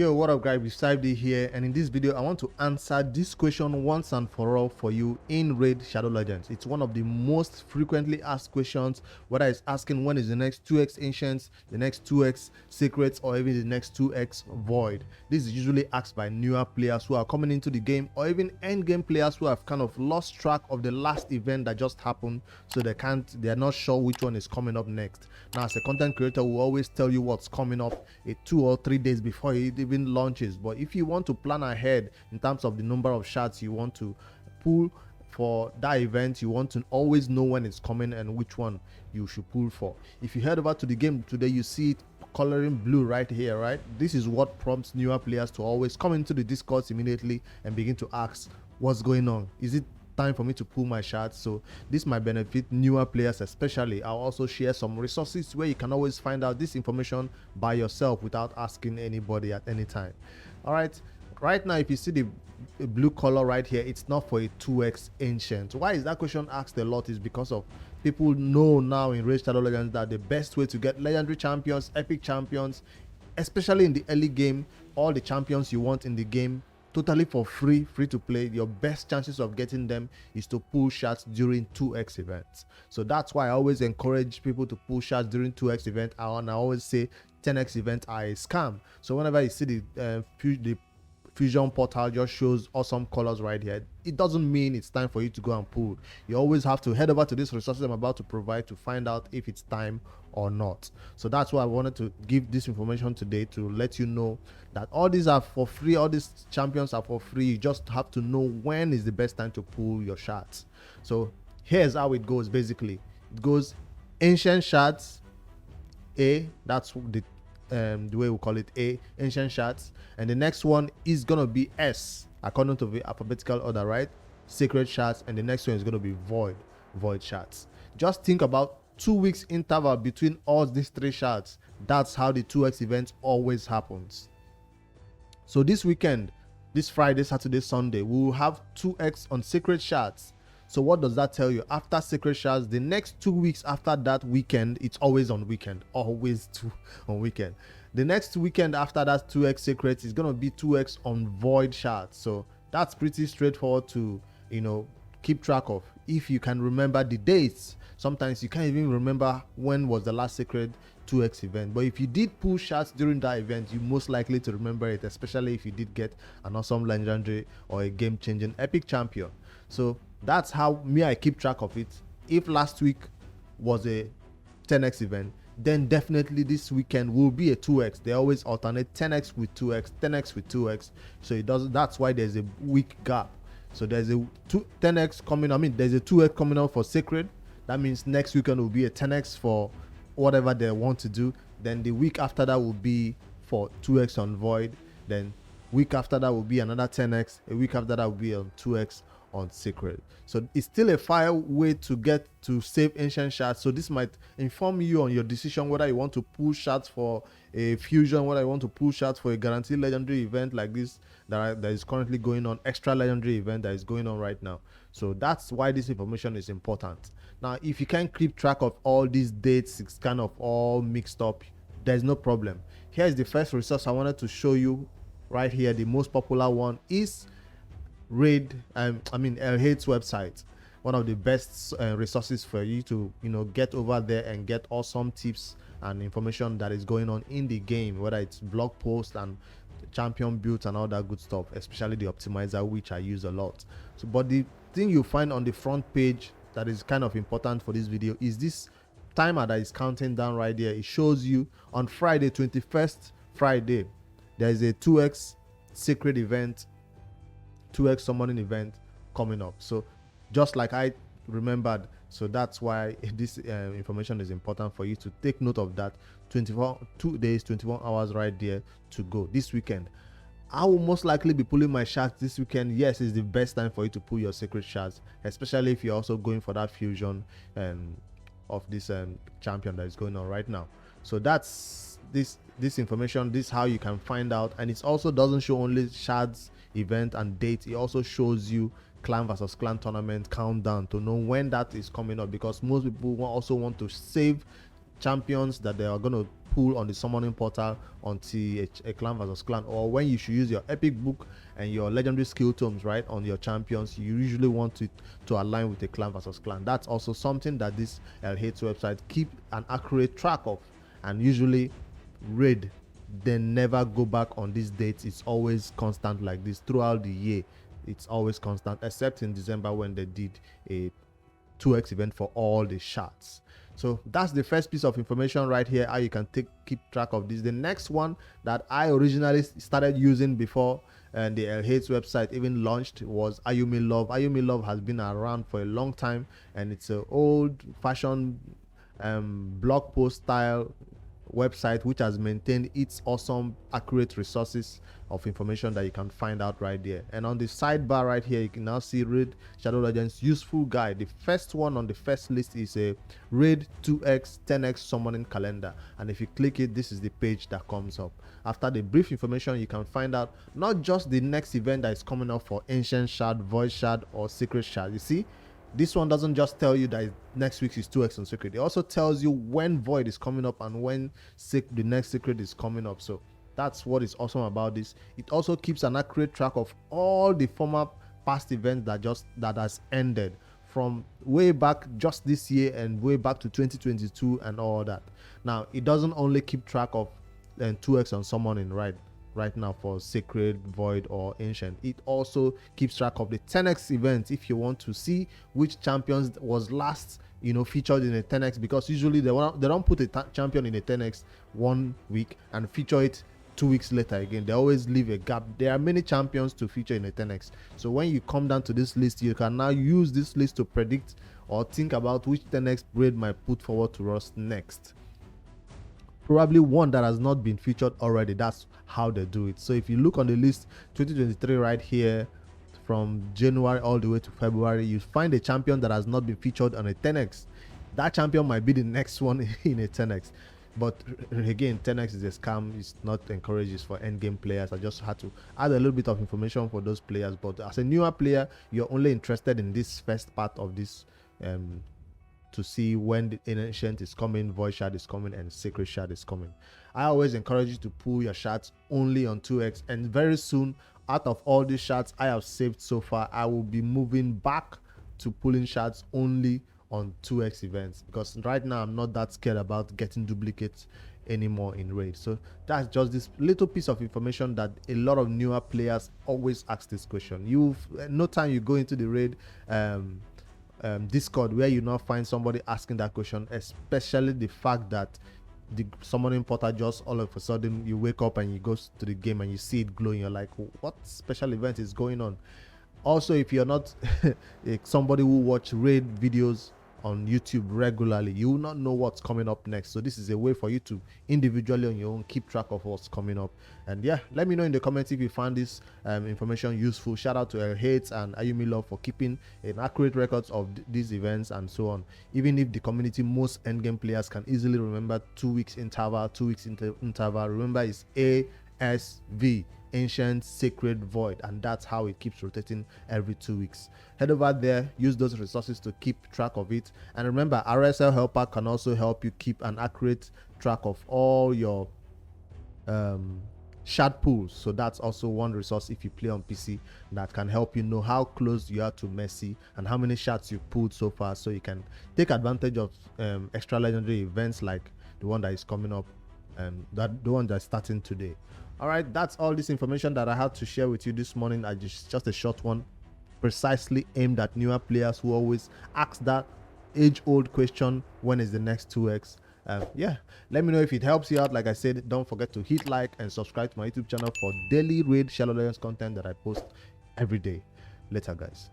Yo, what up guys, Beside here, and in this video I want to answer this question once and for all for you in Raid Shadow Legends. It's one of the most frequently asked questions, whether it's asking when is the next 2x Ancients, the next 2x Secrets, or even the next 2x Void. This is usually asked by newer players who are coming into the game, or even end game players who have kind of lost track of the last event that just happened, so they're not sure which one is coming up next. Now, as a content creator, we'll always tell you what's coming up 2 or 3 days before it even launches. But if you want to plan ahead in terms of the number of shards you want to pull for that event, you want to always know when it's coming and which one you should pull for. If you head over to the game today, you see it coloring blue right here, right? This is what prompts newer players to always come into the Discord immediately and begin to ask what's going on. Is it time for me to pull my shards? So this might benefit newer players especially. I'll also share some resources where you can always find out this information by yourself without asking anybody at any time. All right now, if you see the blue color right here, it's not for a 2x Ancient. Why is that question asked a lot? Is because of people know now in Raid Shadow Legends that the best way to get legendary champions, epic champions, especially in the early game, all the champions you want in the game totally for free to play, your best chances of getting them is to pull shards during 2x events. So that's why I always encourage people to pull shards during 2x event, and I always say 10x events are a scam. So whenever you see the fusion portal just shows awesome colors right here, it doesn't mean it's time for you to go and pull. You always have to head over to these resources I'm about to provide to find out if it's time or not. So that's why I wanted to give this information today, to let you know that all these are for free, all these champions are for free. You just have to know when is the best time to pull your shards. So here's how it goes. Basically, it goes ancient shards A, that's the way we call it, A, ancient shards, and the next one is gonna be S according to the alphabetical order, right? Sacred shards, and the next one is gonna be void shards. Just think about 2 weeks interval between all these 3 shards. That's how the 2x event always happens. So this weekend, this Friday, Saturday, Sunday, we will have 2x on sacred shards. So what does that tell you? After sacred shards, the next 2 weeks after that weekend, it's always on weekend, always on weekend. The next weekend after that 2x sacred is gonna be 2x on void shards. So that's pretty straightforward to keep track of if you can remember the dates. Sometimes you can't even remember when was the last sacred 2x event, but if you did pull shards during that event, you're most likely to remember it, especially if you did get an awesome legendary or a game-changing epic champion. So that's how I keep track of it. If last week was a 10x event, then definitely this weekend will be a 2x. They always alternate 10x with 2x, 10x with 2x. So it does. That's why there's a week gap. So there's a 10x coming. There's a 2x coming out for sacred. That means next weekend will be a 10x for whatever they want to do. Then the week after that will be for 2x on void. Then week after that will be another 10x. A week after that will be on 2x on sacred. So it's still a fire way to get to save ancient shards. So this might inform you on your decision whether you want to pull shards for a fusion, whether you want to pull shards for a guaranteed legendary event like this that is currently going on, extra legendary event that is going on right now. So that's why this information is important. Now, if you can't keep track of all these dates, it's kind of all mixed up, there's no problem. Here's the first resource I wanted to show you right here. The most popular one is Hellhades website, one of the best resources for you to get over there and get awesome tips and information that is going on in the game, whether it's blog posts and champion builds and all that good stuff, especially the optimizer, which I use a lot. So but the thing you find on the front page that is kind of important for this video is this timer that is counting down right there. It shows you on Friday, 21st Friday, there is a 2x sacred event, 2x summoning event coming up. So just like I remembered, so that's why this information is important for you to take note of that. 2 days, 21 hours right there to go this weekend. I will most likely be pulling my shards this weekend. Yes, it's the best time for you to pull your sacred shards, especially if you're also going for that fusion of this champion that is going on right now. So that's this information. This is how you can find out, and it also doesn't show only shards event and date. It also shows you clan versus clan tournament countdown to know when that is coming up, because most people also want to save champions that they are going to pull on the summoning portal until a clan versus clan, or when you should use your epic book and your legendary skill tomes, right, on your champions, you usually want it to align with a clan versus clan. That's also something that this Hellhades website keep an accurate track of. And usually raid, they never go back on these dates. It's always constant like this throughout the year. It's always constant, except in December when they did a 2x event for all the shards. So that's the first piece of information right here, how you can keep track of this. The next one that I originally started using before and the Hellhades website even launched was Ayumilove. Ayumilove has been around for a long time, and it's an old fashioned blog post style website which has maintained its awesome accurate resources of information that you can find out right there. And on the sidebar right here, you can now see Raid Shadow Legends useful guide. The first one on the first list is a Raid 2x 10x summoning calendar, and if you click it, this is the page that comes up. After the brief information, you can find out not just the next event that is coming up for ancient shard, void shard, or secret shard. You see, this one doesn't just tell you that next week is 2x on secret. It also tells you when void is coming up and when the next secret is coming up. So that's what is awesome about this. It also keeps an accurate track of all the former past events that has ended from way back just this year and way back to 2022 and all that. Now, it doesn't only keep track of 2x on summoning right now for sacred, void, or ancient. It also keeps track of the 10x event if you want to see which champions was last featured in a 10x, because usually they don't put a champion in a 10x 1 week and feature it 2 weeks later again. They always leave a gap. There are many champions to feature in a 10x, so when you come down to this list, you can now use this list to predict or think about which 10x raid might put forward to us next. Probably one that has not been featured already. That's how they do it. So if you look on the list 2023 right here, from January all the way to February, you find a champion that has not been featured on a 10x. That champion might be the next one in a 10x. But again, 10x is a scam. It's not encouraged. It's for endgame players. I just had to add a little bit of information for those players. But as a newer player, you're only interested in this first part of this to see when the ancient is coming, void shard is coming, and sacred shard is coming. I always encourage you to pull your shards only on 2x, and very soon, out of all these shards I have saved so far, I will be moving back to pulling shards only on 2x events, because right now I'm not that scared about getting duplicates anymore in raid. So that's just this little piece of information that a lot of newer players always ask this question. No time you go into the raid Discord where you now find somebody asking that question, especially the fact that the summoning portal just all of a sudden you wake up and you go to the game and you see it glowing. You're like, what special event is going on? Also, if you're not somebody who watch raid videos on YouTube regularly, you will not know what's coming up next. So this is a way for you to individually on your own keep track of what's coming up. And yeah, let me know in the comments if you found this information useful. Shout out to Hellhades and Ayumilove for keeping an accurate records of these events and so on. Even if the community, most endgame players can easily remember 2 weeks interval, 2 weeks interval. Remember, it's ASV, ancient, sacred, void, and that's how it keeps rotating every 2 weeks. Head over there, use those resources to keep track of it. And remember, RSL helper can also help you keep an accurate track of all your shard pools. So that's also one resource if you play on PC that can help you know how close you are to Messi and how many shards you've pulled so far, so you can take advantage of extra legendary events like the one that is coming up and the one that's starting today. All right, that's all this information that I had to share with you this morning. Just a short one, precisely aimed at newer players who always ask that age-old question, when is the next 2x? Yeah, let me know if it helps you out. Like I said, don't forget to hit like and subscribe to my YouTube channel for daily Raid Shadow Legends content that I post every day. Later, guys.